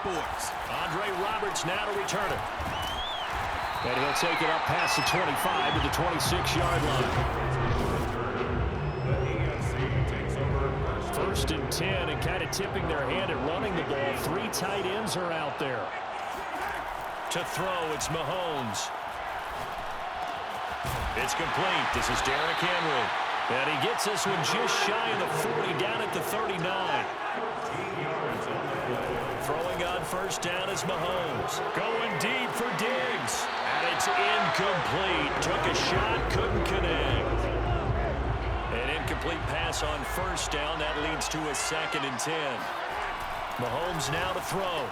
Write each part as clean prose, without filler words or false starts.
sports. Andre Roberts now to return it. And he'll take it up past the 25 to the 26-yard line. First and 10, and kind of tipping their hand at running the ball. 3 tight ends are out there. To throw, it's Mahomes. It's complete. This is Derrick Henry. And he gets this one just shy of the 40, down at the 39. Throwing on first down is Mahomes. Going deep for Diggs. And it's incomplete. Took a shot, couldn't connect. An incomplete pass on first down. That leads to a 2nd and 10. Mahomes now to throw.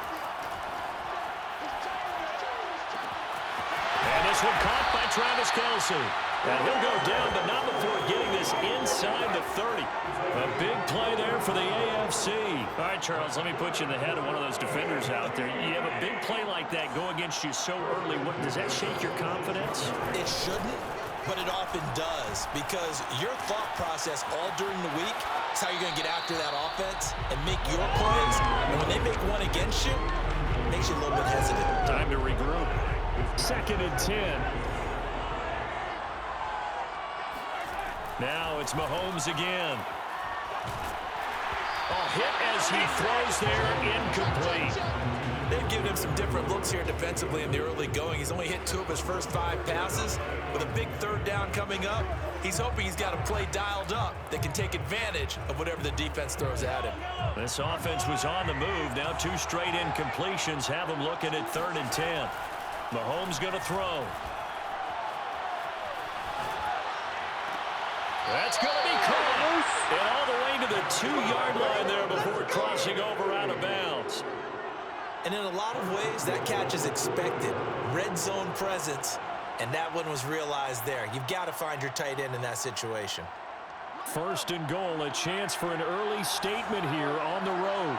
And this one caught by Travis Kelce. And he'll go down, but not before getting this inside the 30. A big play there for the AFC. All right, Charles, let me put you in the head of one of those defenders out there. You have a big play like that go against you so early. Does that shake your confidence? It shouldn't, but it often does, because your thought process all during the week is how you're going to get after that offense and make your plays. And when they make one against you, it makes you a little bit hesitant. Time to regroup. 2nd and 10. Now it's Mahomes again. Oh, hit as he throws there, incomplete. They've given him some different looks here defensively in the early going. He's only hit 2 of his first 5 passes. With a big 3rd down coming up, he's hoping he's got a play dialed up that can take advantage of whatever the defense throws at him. This offense was on the move. Now 2 straight incompletions have him looking at 3rd and 10. Mahomes going to throw. That's going to be caught. And all the way to the 2-yard line there before crossing over out of bounds. And in a lot of ways, that catch is expected. Red zone presence, and that one was realized there. You've got to find your tight end in that situation. 1st and goal, a chance for an early statement here on the road.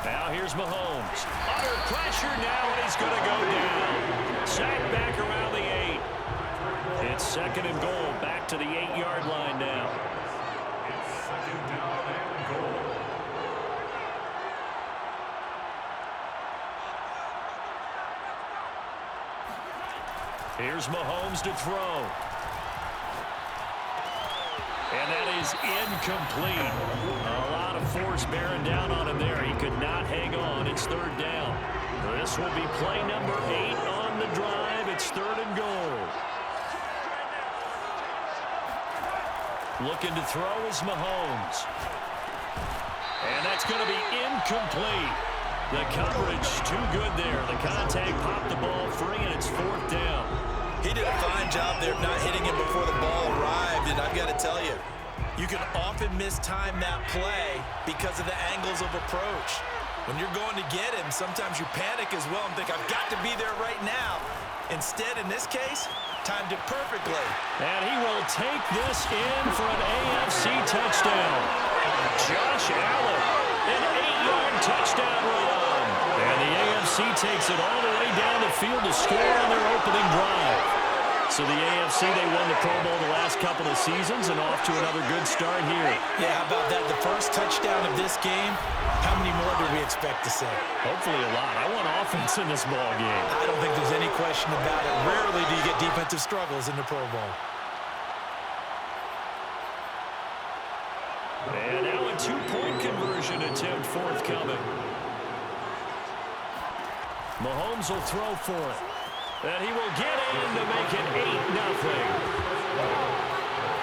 Now here's Mahomes. Under pressure now, and he's going to go down. Sacked back around the 8. It's 2nd and goal, back to the 8-yard line now. Here's Mahomes to throw. And that is incomplete. A lot of force bearing down on him there. He could not hang on. It's 3rd down. This will be play number 8 on the drive. It's 3rd and goal. Looking to throw is Mahomes. And that's going to be incomplete. The coverage too good there. The contact popped the ball free, and it's 4th down. He did a fine job there of not hitting him before the ball arrived, and I've got to tell you, you can often mistime that play because of the angles of approach. When you're going to get him, sometimes you panic as well and think, I've got to be there right now. Instead, in this case, timed it perfectly. And he will take this in for an AFC touchdown. Josh Allen, an 8-yard touchdown run. And the AFC takes it all the way down the field to score on their opening drive. So the AFC, they won the Pro Bowl the last couple of seasons and off to another good start here. Yeah, how about that? The first touchdown of this game, how many more do we expect to see? Hopefully a lot. I want offense in this ball game. I don't think there's any question about it. Rarely do you get defensive struggles in the Pro Bowl. And now a 2-point conversion attempt forthcoming. Mahomes will throw for it. And he will get in to make it 8-0.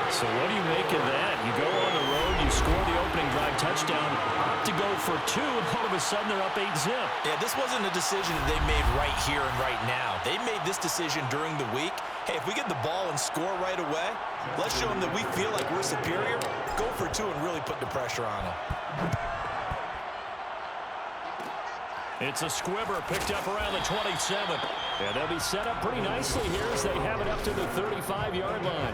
So what do you make of that? You go on the road, you score the opening drive touchdown, opt to go for 2, and all of a sudden they're up 8-zip. Yeah, this wasn't a decision that they made right here and right now. They made this decision during the week. Hey, if we get the ball and score right away, let's show them that we feel like we're superior. Go for 2 and really put the pressure on them. It's a squibber picked up around the 27. And they'll be set up pretty nicely here as they have it up to the 35-yard line.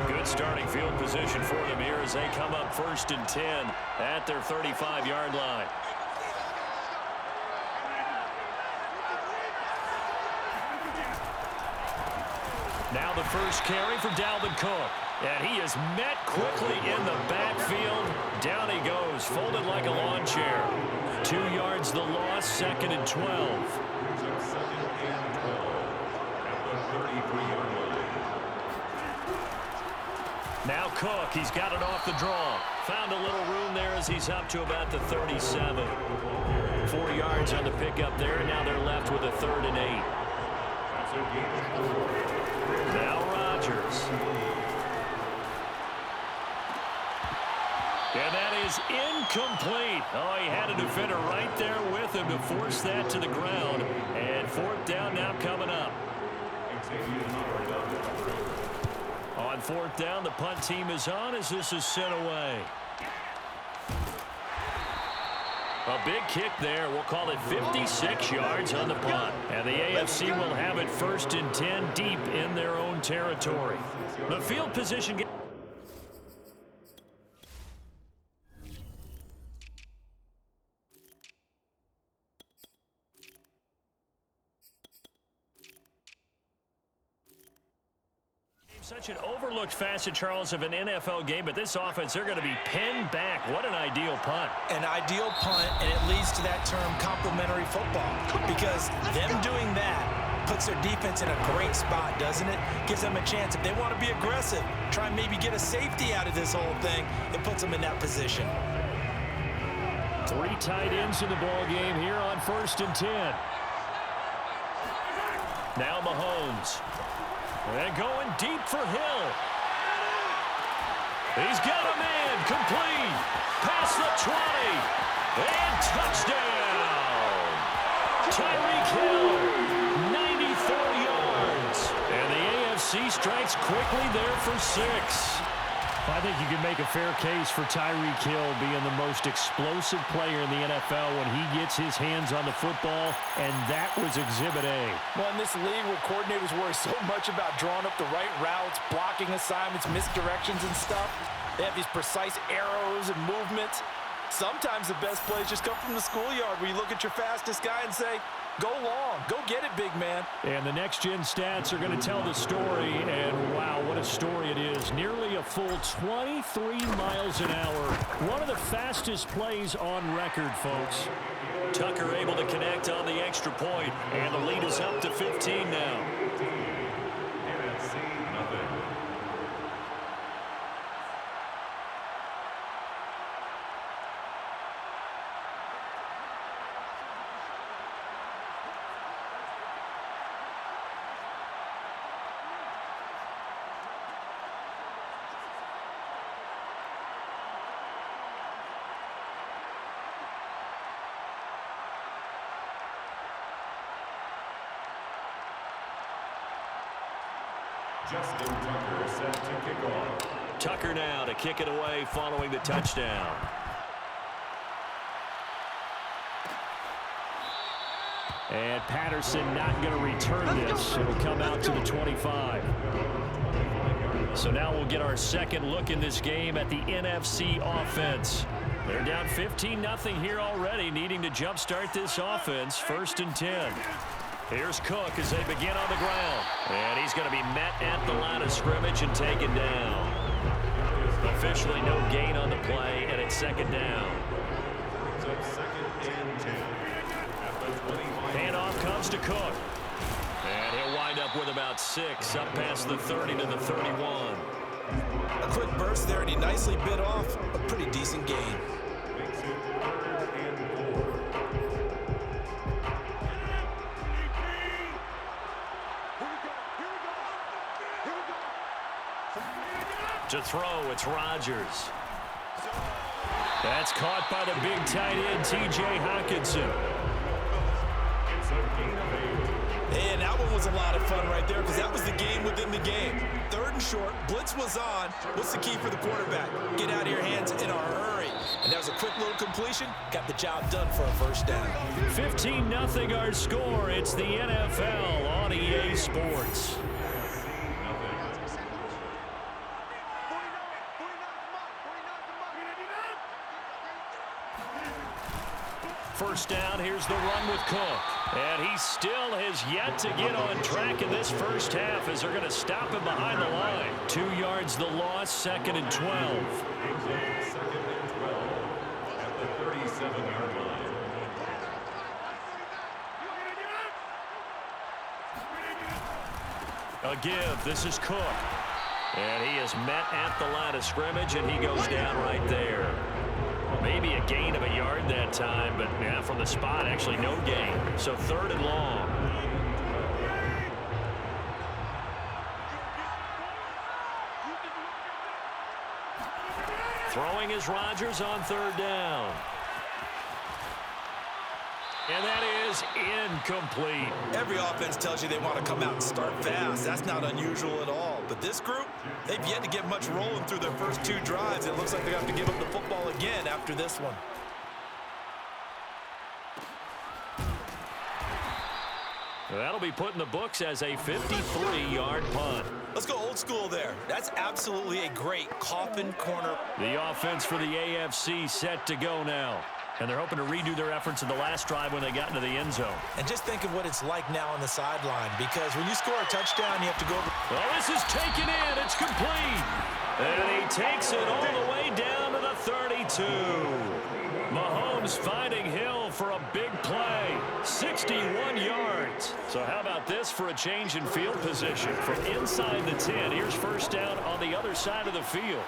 Good starting field position for them here as they come up 1st and 10 at their 35-yard line. Now the first carry for Dalvin Cook. And he is met quickly in the backfield. Down he goes, folded like a lawn chair. 2 yards the loss, 2nd and 12. Now Cook, he's got it off the draw. Found a little room there as he's up to about the 37. 4 yards on the pickup there, and now they're left with a 3rd and 8. Now Rodgers. And that is incomplete. Oh, he had a defender right there with him to force that to the ground. And 4th down now coming up. On 4th down, the punt team is on as this is sent away. A big kick there. We'll call it 56 yards on the punt. And the AFC will have it 1st and 10 deep in their own territory. The field position... Such an overlooked facet, Charles, of an NFL game, but this offense, they're going to be pinned back. What an ideal punt. An ideal punt, and it leads to that term complementary football, because them doing that puts their defense in a great spot, doesn't it? Gives them a chance. If they want to be aggressive, try and maybe get a safety out of this whole thing, it puts them in that position. 3 tight ends in the ball game here on 1st and 10. Now Mahomes. And going deep for Hill. He's got a man complete. Past the 20. And touchdown. Tyreek Hill, 94 yards. And the AFC strikes quickly there for 6. I think you can make a fair case for Tyreek Hill being the most explosive player in the NFL when he gets his hands on the football, and that was Exhibit A. Well, in this league where coordinators worry so much about drawing up the right routes, blocking assignments, misdirections and stuff, they have these precise arrows and movements. Sometimes the best plays just come from the schoolyard where you look at your fastest guy and say, go long, go get it, big man. And the next-gen stats are going to tell the story, and wow, what a story it is. Nearly a full 23 miles an hour. One of the fastest plays on record, folks. Tucker able to connect on the extra point, and the lead is up to 15 now. Justin Tucker set to kick off. Tucker now to kick it away following the touchdown. And Patterson not going to return this. It'll come out to the 25. So now we'll get our second look in this game at the NFC offense. They're down 15-0 here already, needing to jumpstart this offense. 1st and 10. Here's Cook as they begin on the ground. And he's going to be met at the line of scrimmage and taken down. Officially no gain on the play, and it's 2nd down. So 2nd and 10. Handoff comes to Cook. And he'll wind up with about 6, up past the 30 to the 31. A quick burst there, and he nicely bit off a pretty decent gain. Makes it 3rd and 4. To throw, it's Rodgers. That's caught by the big tight end, T.J. Hockenson. It's a gain of 8. And that one was a lot of fun right there because that was the game within the game. 3rd and short, blitz was on. What's the key for the quarterback? Get out of your hands in a hurry. And that was a quick little completion. Got the job done for a 1st down. 15-0 our score. It's the NFL on EA Sports. first down. Here's the run with Cook. And he still has yet to get on track in this first half as they're going to stop him behind the line. 2 yards the loss, 2nd and 12. Second and 12 at the 37-yard line. A give. This is Cook. And he is met at the line of scrimmage, and he goes down right there. Maybe a gain of a yard that time, but yeah, from the spot, actually no gain. So 3rd and long. Throwing is Rodgers on 3rd down. And that is incomplete. Every offense tells you they want to come out and start fast. That's not unusual at all. But this group, they've yet to get much rolling through their first 2 drives. It looks like they have to give up the football again after this one. That'll be put in the books as a 53-yard punt. Let's go old school there. That's absolutely a great coffin corner. The offense for the AFC set to go now. And they're hoping to redo their efforts in the last drive when they got into the end zone. And just think of what it's like now on the sideline, because when you score a touchdown, you have to go over. Well, this is taken in. It's complete. And he takes it all the way down to the 32. Mahomes finding Hill for a big play. 61 yards. So how about this for a change in field position? From inside the 10, here's first down on the other side of the field.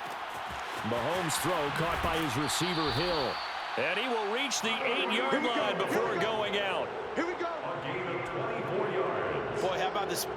Mahomes' throw caught by his receiver, Hill. And he will reach the 8-yard line before going out. Here we go. A gain of 24 yards. Boy, how about this?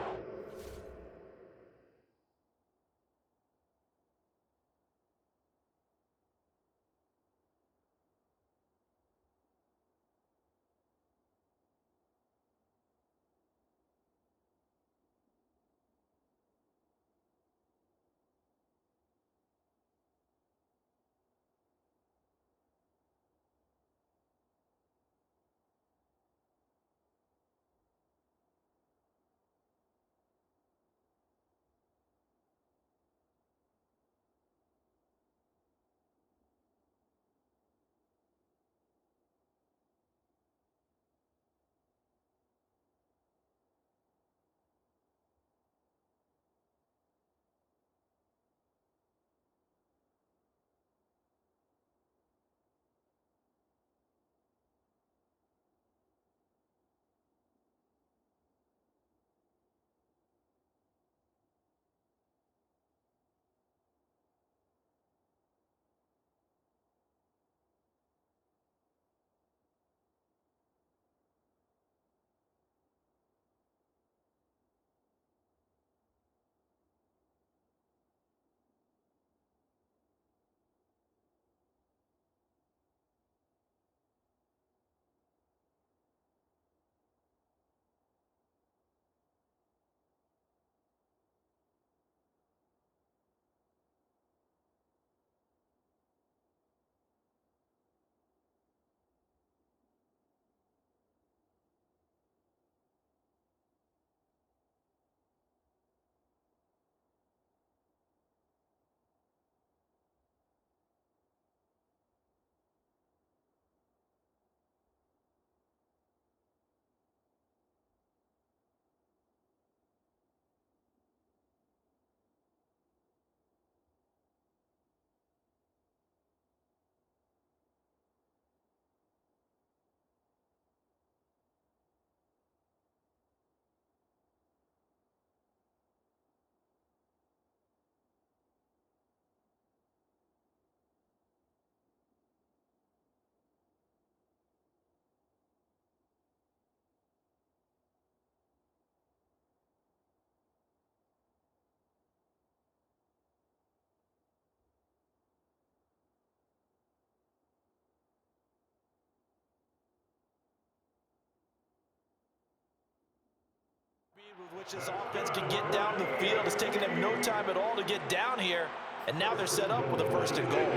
With which this offense can get down the field. It's taking them no time at all to get down here. And now they're set up with a 1st and goal.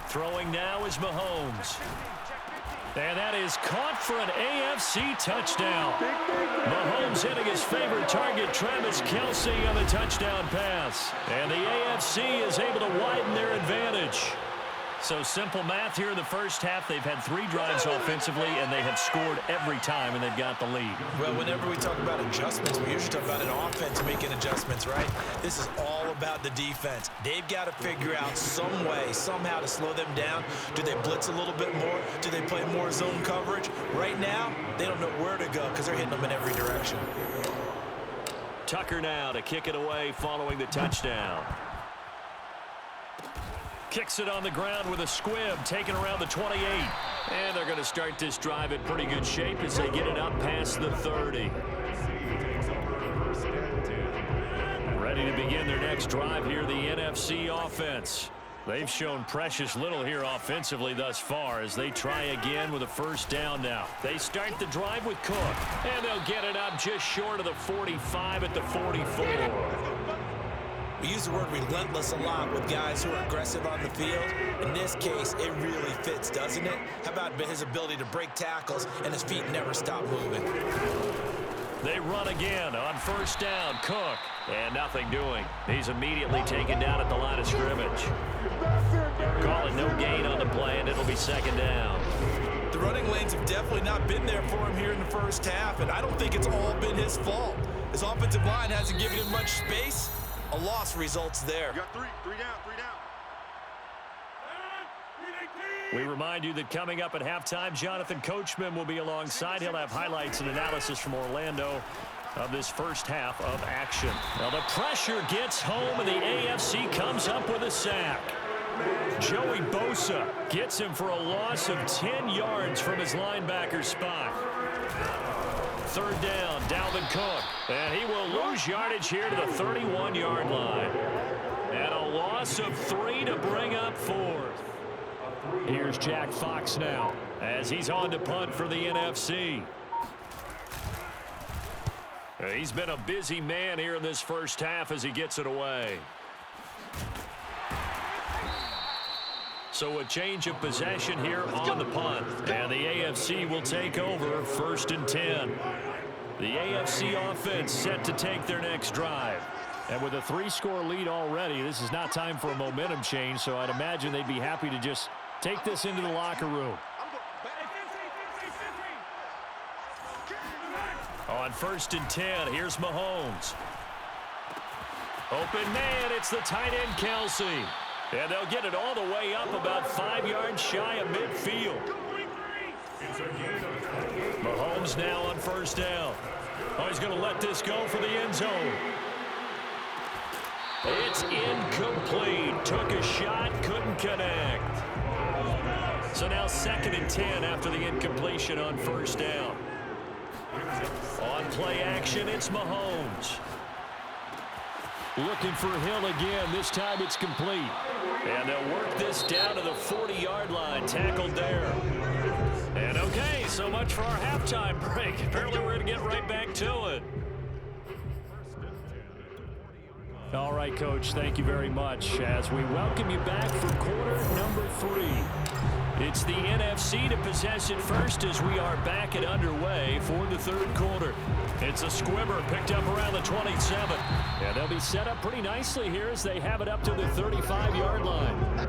Throwing now is Mahomes. And that is caught for an AFC touchdown. Mahomes hitting his favorite target, Travis Kelce, on the touchdown pass. And the AFC is able to widen their advantage. So simple math here in the first half. They've had 3 drives offensively, and they have scored every time, and they've got the lead. Well, whenever we talk about adjustments, we usually talk about an offense making adjustments, right? This is all about the defense. They've got to figure out some way, somehow to slow them down. Do they blitz a little bit more? Do they play more zone coverage? Right now, they don't know where to go because they're hitting them in every direction. Tucker now to kick it away following the touchdown. Kicks it on the ground with a squib, taken around the 28. And they're going to start this drive in pretty good shape as they get it up past the 30. Ready to begin their next drive here, the NFC offense. They've shown precious little here offensively thus far as they try again with a first down now. They start the drive with Cook, and they'll get it up just short of the 45 at the 44. We use the word relentless a lot with guys who are aggressive on the field. In this case, it really fits, doesn't it? How about his ability to break tackles and his feet never stop moving? They run again on first down. Cook, and nothing doing. He's immediately taken down at the line of scrimmage. Call it no gain on the play, and it'll be second down. The running lanes have definitely not been there for him here in the first half, and I don't think it's all been his fault. His offensive line hasn't given him much space. A loss results there. You got three down. We remind you that coming up at halftime, Jonathan Coachman will be alongside. He'll have highlights and analysis from Orlando of this first half of action. Now the pressure gets home, and the AFC comes up with a sack. Joey Bosa gets him for a loss of 10 yards from his linebacker spot. Third down, Dalvin Cook, and he will lose yardage here to the 31-yard line. And a loss of 3 to bring up fourth. Here's Jack Fox now as he's on to punt for the NFC. He's been a busy man here in this first half as he gets it away. So a change of possession here on the punt. And the AFC will take over first and 10. The AFC offense set to take their next drive. And with a 3-score lead already, this is not time for a momentum change, so I'd imagine they'd be happy to just take this into the locker room. On first and 10, here's Mahomes. Open man, it's the tight end Kelce. And they'll get it all the way up about 5 yards shy of midfield. Mahomes now on first down. Oh, he's going to let this go for the end zone. It's incomplete. Took a shot, couldn't connect. So now second and 10 after the incompletion on first down. On play action, it's Mahomes. Looking for Hill again. This time it's complete. And they'll work this down to the 40-yard line. Tackled there. And okay, so much for our halftime break. Apparently we're going to get right back to it. All right, Coach, thank you very much as we welcome you back for quarter number 3. It's the NFC to possess it first as we are back and underway for the third quarter. It's a squibber picked up around the 27. And they'll be set up pretty nicely here as they have it up to the 35-yard line.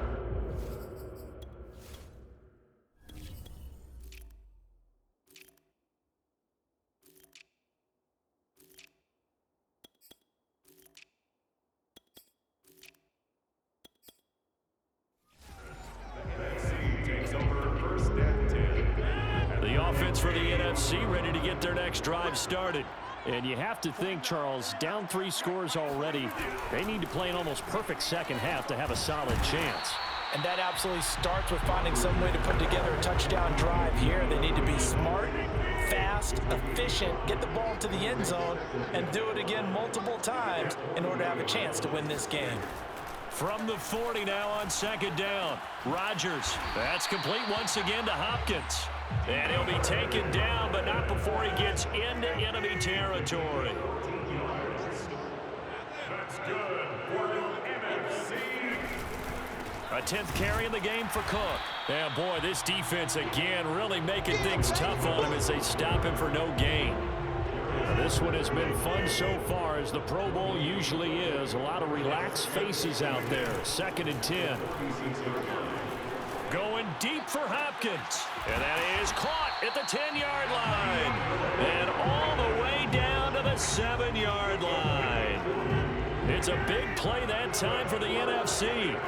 For the NFC, ready to get their next drive started. And you have to think, Charles, down 3 scores already. They need to play an almost perfect second half to have a solid chance. And that absolutely starts with finding some way to put together a touchdown drive here. They need to be smart, fast, efficient, get the ball to the end zone, and do it again multiple times in order to have a chance to win this game. From the 40 now on second down. Rodgers. That's complete once again to Hopkins. And he'll be taken down, but not before he gets into enemy territory. That's good for the NFC. A 10th carry in the game for Cook. Yeah, boy, this defense again really making things tough on him as they stop him for no gain. This one has been fun so far, as the Pro Bowl usually is. A lot of relaxed faces out there. 2nd and 10. Going deep for Hopkins. And that is caught at the 10-yard line. And all the way down to the 7-yard line. It's a big play that time for the NFC.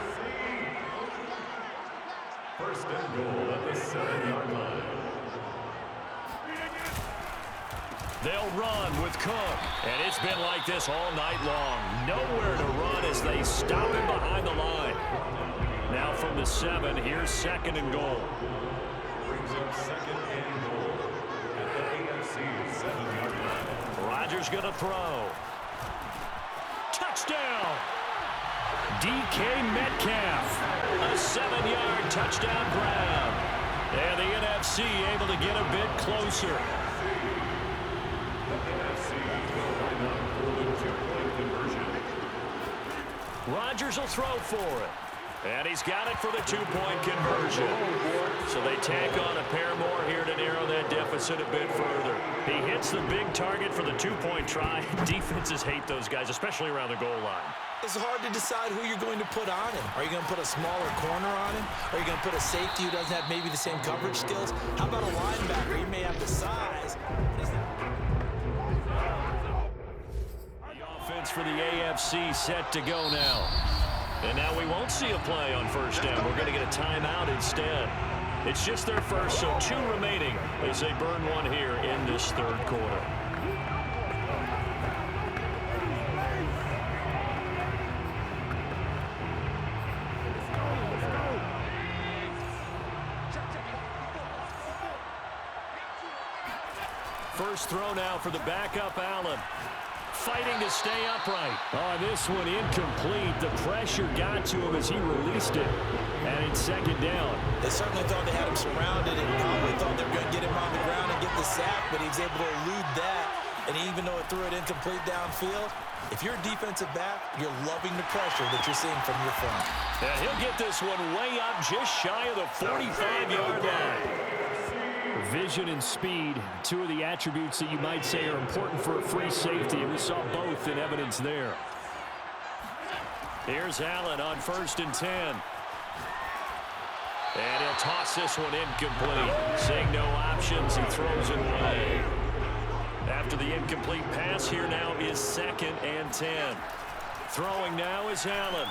First and goal at the 7-yard line. They'll run with Cook. And it's been like this all night long. Nowhere to run as they stop him behind the line. Now from the 7, here's 2nd and goal. Brings up 2nd and goal at the AFC 7-yard line. Rodgers going to throw. Touchdown! DK Metcalf. A 7-yard touchdown grab. And the NFC able to get a bit closer. The NFC going up for the 2-point conversion. Rodgers will throw for it. And he's got it for the 2-point conversion. So they tack on a pair more here to narrow that deficit a bit further. He hits the big target for the 2-point try. Defenses hate those guys, especially around the goal line. It's hard to decide who you're going to put on him. Are you going to put a smaller corner on him? Are you going to put a safety who doesn't have maybe the same coverage skills? How about a linebacker? He may have the size. The offense for the AFC set to go now. And now we won't see a play on first down. We're going to get a timeout instead. It's just their first, so 2 remaining as they burn one here in this 3rd quarter. First throw now for the backup, Allen. Fighting to stay upright. Oh, this one incomplete. The pressure got to him as he released it. And it's 2nd down. They certainly thought they had him surrounded and probably thought they were going to get him on the ground and get the sack, but he was able to elude that. And even though it threw it incomplete downfield, if you're a defensive back, you're loving the pressure that you're seeing from your front. And he'll get this one way up just shy of the 45-yard line. Vision and speed, 2 of the attributes that you might say are important for a free safety, and we saw both in evidence there. Here's Allen on 1st and 10. And he'll toss this one incomplete. Seeing no options, he throws it away. After the incomplete pass, here now is 2nd and 10. Throwing now is Allen.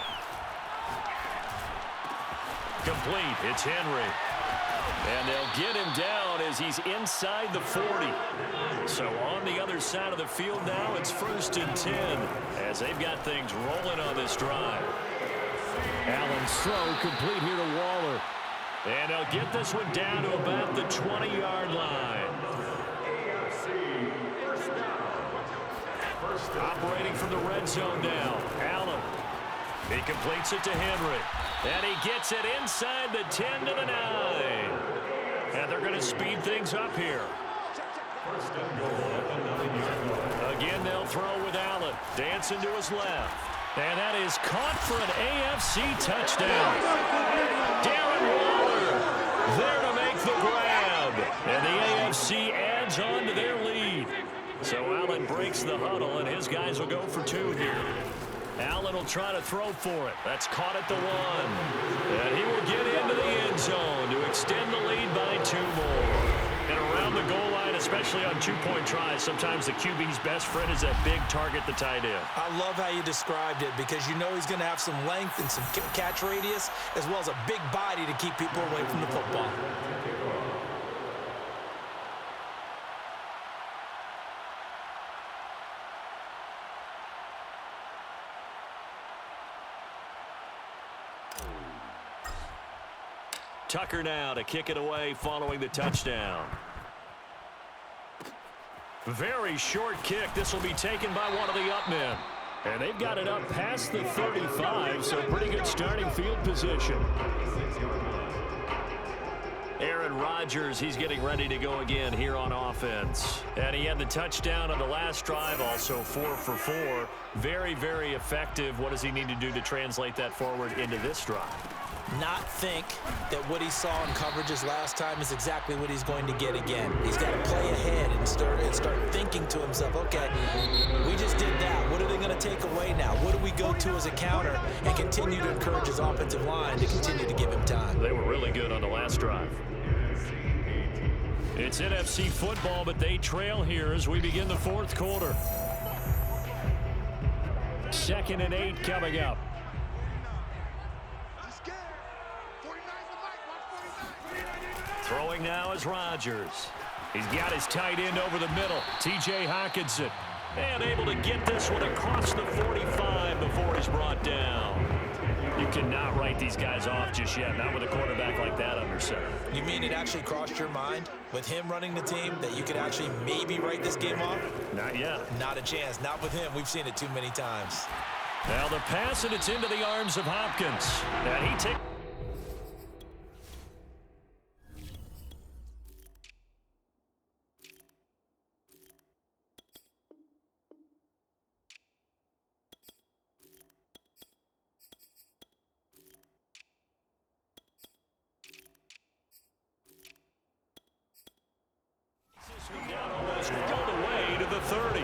Complete. It's Henry. And they'll get him down as he's inside the 40. So on the other side of the field now, it's 1st and 10 as they've got things rolling on this drive. Allen's throw complete here to Waller. And they'll get this one down to about the 20-yard line. AFC first down. Operating from the red zone now. Allen. He completes it to Henry. And he gets it inside the 10 to the 9. And they're going to speed things up here. First and goal at the 9-yard line. Again, they'll throw with Allen. Dancing to his left. And that is caught for an AFC touchdown. Darren Waller there to make the grab. And the AFC adds on to their lead. So Allen breaks the huddle, and his guys will go for 2 here. Allen will try to throw for it. That's caught at the 1. And he will get into the end zone to extend the lead by 2 more. And around the goal line, especially on 2-point tries, sometimes the QB's best friend is that big target, the tight end. I love how you described it because you know he's going to have some length and some catch radius as well as a big body to keep people away from the football. Tucker now to kick it away following the touchdown. Very short kick. This will be taken by one of the up men. And they've got it up past the 35, so pretty good starting field position. Aaron Rodgers, he's getting ready to go again here on offense. And he had the touchdown on the last drive, also 4 for 4. Very, very effective. What does he need to do to translate that forward into this drive? not think that what he saw in coverages last time is exactly what he's going to get again. He's got to play ahead and start thinking to himself, okay, we just did that. What are they going to take away now? What do we go to as a counter? And continue to encourage his offensive line to continue to give him time. They were really good on the last drive. It's NFC football, but they trail here as we begin the fourth quarter. 2nd and 8 coming up. Throwing now is Rodgers. He's got his tight end over the middle, T.J. Hockenson. And able to get this one across the 45 before he's brought down. You cannot write these guys off just yet, not with a quarterback like that under center. You mean it actually crossed your mind with him running the team that you could actually maybe write this game off? Not yet. Not a chance. Not with him. We've seen it too many times. Now the pass, and it's into the arms of Hopkins. And he takes... down almost rolled away to the 30.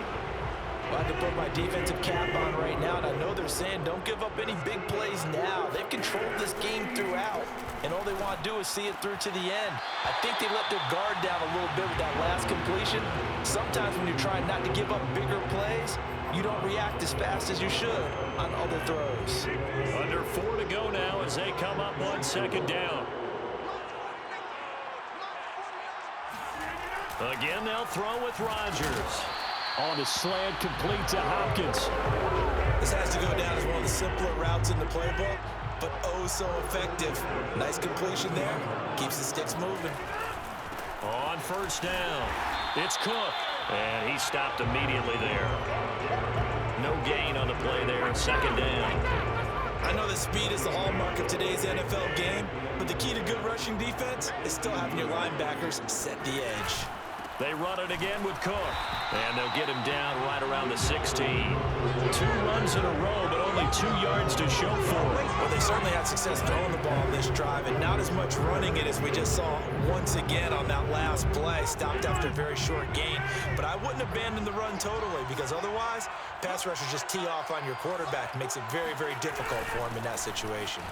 Well, I can put my defensive cap on right now, and I know they're saying don't give up any big plays now. They've controlled this game throughout, and all they want to do is see it through to the end. I think they let their guard down a little bit with that last completion. Sometimes when you're trying not to give up bigger plays, you don't react as fast as you should on other throws. Under 4 to go now as they come up on 2nd down. Again, they'll throw with Rodgers. On a slant, complete to Hopkins. This has to go down as one of the simpler routes in the playbook, but oh so effective. Nice completion there. Keeps the sticks moving. On 1st down, it's Cook. And he stopped immediately there. No gain on the play there in 2nd down. I know that speed is the hallmark of today's NFL game, but the key to good rushing defense is still having your linebackers set the edge. They run it again with Cook. And they'll get him down right around the 16. 2 runs in a row, but only 2 yards to show for it. Well, they certainly had success throwing the ball on this drive, and not as much running it as we just saw once again on that last play. Stopped after a very short gain. But I wouldn't abandon the run totally, because otherwise, pass rushers just tee off on your quarterback. Makes it very, very difficult for him in that situation.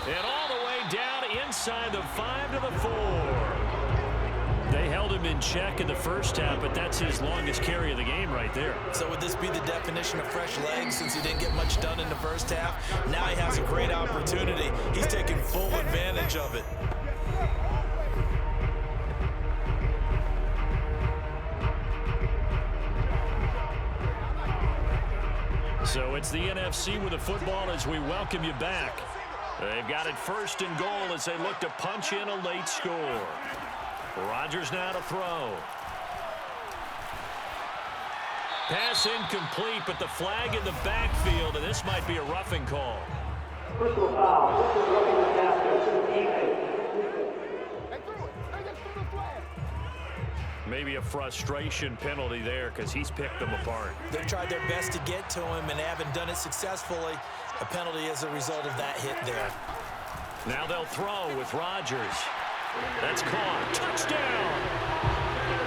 And all the way down inside the 5 to the 4. They held him in check in the first half, but that's his longest carry of the game right there. So would this be the definition of fresh legs since he didn't get much done in the first half? Now he has a great opportunity. He's taking full advantage of it. So it's the NFC with the football as we welcome you back. They've got it 1st and goal as they look to punch in a late score. Rodgers now to throw. Pass incomplete, but the flag in the backfield, and this might be a roughing call. Personal foul. This is roughing the passer. Maybe a frustration penalty there because he's picked them apart. They've tried their best to get to him and haven't done it successfully. A penalty as a result of that hit there. Now they'll throw with Rodgers. That's caught. Touchdown!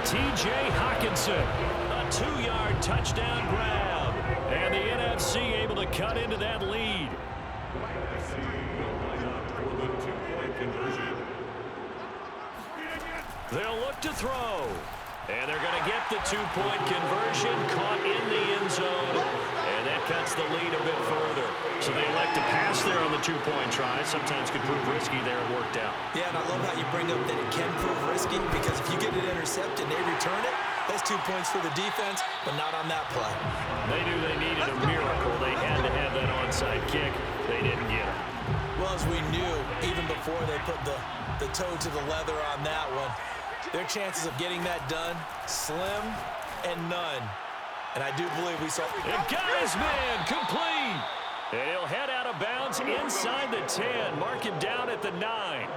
T.J. Hockenson. A 2-yard touchdown grab. And the NFC able to cut into that lead. They'll look to throw. And they're going to get the 2-point conversion. Caught in the end zone. And that cuts the lead a bit further. So they elect to pass there on the 2-point try. Sometimes could prove risky there. It worked out. Yeah, and I love how you bring up that it can prove risky, because if you get it intercepted and they return it, that's 2 points for the defense, but not on that play. They knew they needed a miracle. They had to have that onside kick. They didn't get it. Well, as we knew, even before they put the toe to the leather on that one, their chances of getting that done, slim and none. And I do believe we saw... And got his man, complete. And he'll head out of bounds inside the 10. Mark him down at the 9.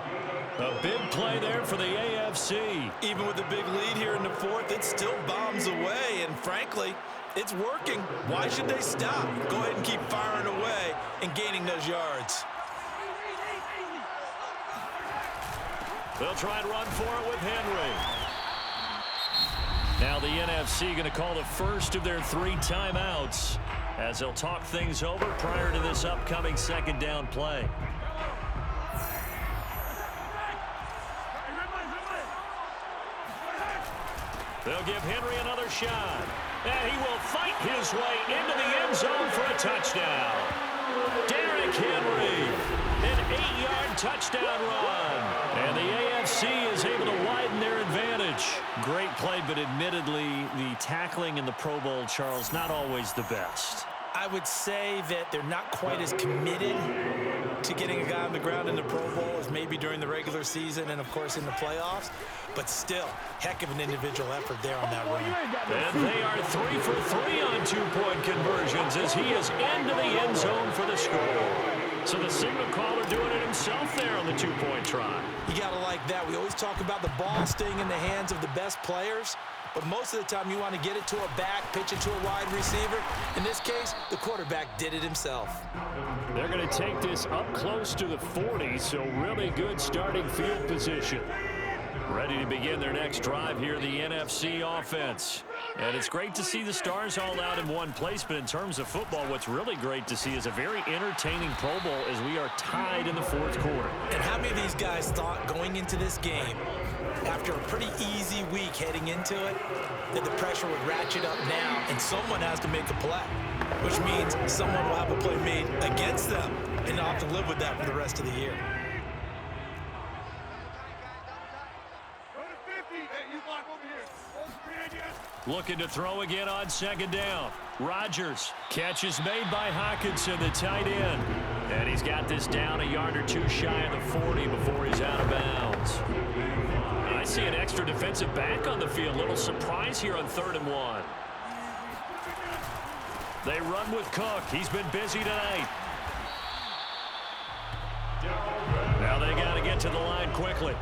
A big play there for the AFC. Even with a big lead here in the 4th, it still bombs away. And frankly, it's working. Why should they stop? Go ahead and keep firing away and gaining those yards. They'll try and run for it with Henry. Now the NFC going to call the first of their 3 timeouts as they'll talk things over prior to this upcoming second down play. They'll give Henry another shot. And he will fight his way into the end zone for a touchdown. Derrick Henry, an 8-yard touchdown run. And the AFC is able to widen their advantage. Great play, but admittedly, the tackling in the Pro Bowl, Charles, not always the best. I would say that they're not quite as committed to getting a guy on the ground in the Pro Bowl as maybe during the regular season and, of course, in the playoffs. But still, heck of an individual effort there on that run. And they are 3 for 3 on 2-point conversions as he is into the end zone for the score. So the signal caller doing it himself there on the 2-point try. You got to like that. We always talk about the ball staying in the hands of the best players. But most of the time, you want to get it to a back, pitch it to a wide receiver. In this case, the quarterback did it himself. They're going to take this up close to the 40, so really good starting field position. Ready to begin their next drive here, the NFC offense. And it's great to see the stars all out in one place, but in terms of football, what's really great to see is a very entertaining Pro Bowl as we are tied in the 4th quarter. And how many of these guys thought going into this game, after a pretty easy week heading into it, that the pressure would ratchet up now and someone has to make a play, which means someone will have a play made against them and they'll have to live with that for the rest of the year. Looking to throw again on 2nd down. Rodgers. Catch is made by Hockenson, the tight end. And he's got this down a yard or 2 shy of the 40 before he's out of bounds. I see an extra defensive back on the field. Little surprise here on 3rd and 1. They run with Cook. He's been busy tonight. Now they got to get to the line quickly.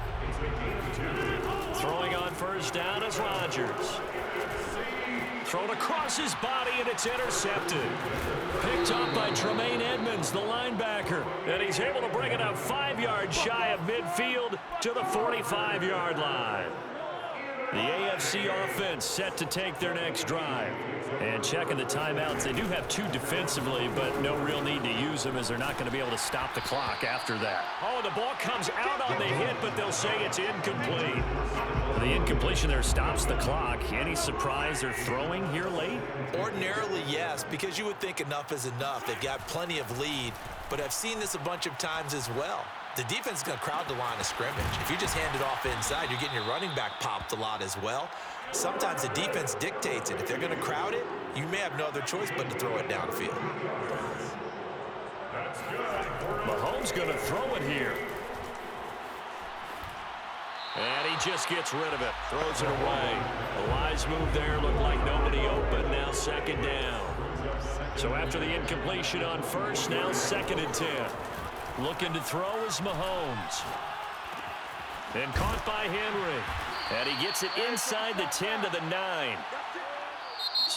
Throwing on 1st down is Rodgers. Thrown across his body, and it's intercepted. Picked up by Tremaine Edmonds, the linebacker. And he's able to bring it up 5 yards shy of midfield to the 45-yard line. The AFC offense set to take their next drive. And checking the timeouts, they do have 2 defensively, but no real need to use them as they're not going to be able to stop the clock after that. Oh, the ball comes out on the hit, but they'll say it's incomplete. The incompletion there stops the clock. Any surprise they're throwing here late? Ordinarily, yes, because you would think enough is enough. They've got plenty of lead, but I've seen this a bunch of times as well. The defense is going to crowd the line of scrimmage. If you just hand it off inside, you're getting your running back popped a lot as well. Sometimes the defense dictates it. If they're going to crowd it, you may have no other choice but to throw it downfield. Mahomes going to throw it here. And he just gets rid of it. Throws it away. A wise move there. Looked like nobody open. Now 2nd down. So after the incompletion on 1st, now 2nd and 10. Looking to throw is Mahomes. And caught by Henry. And he gets it inside the 10 to the 9.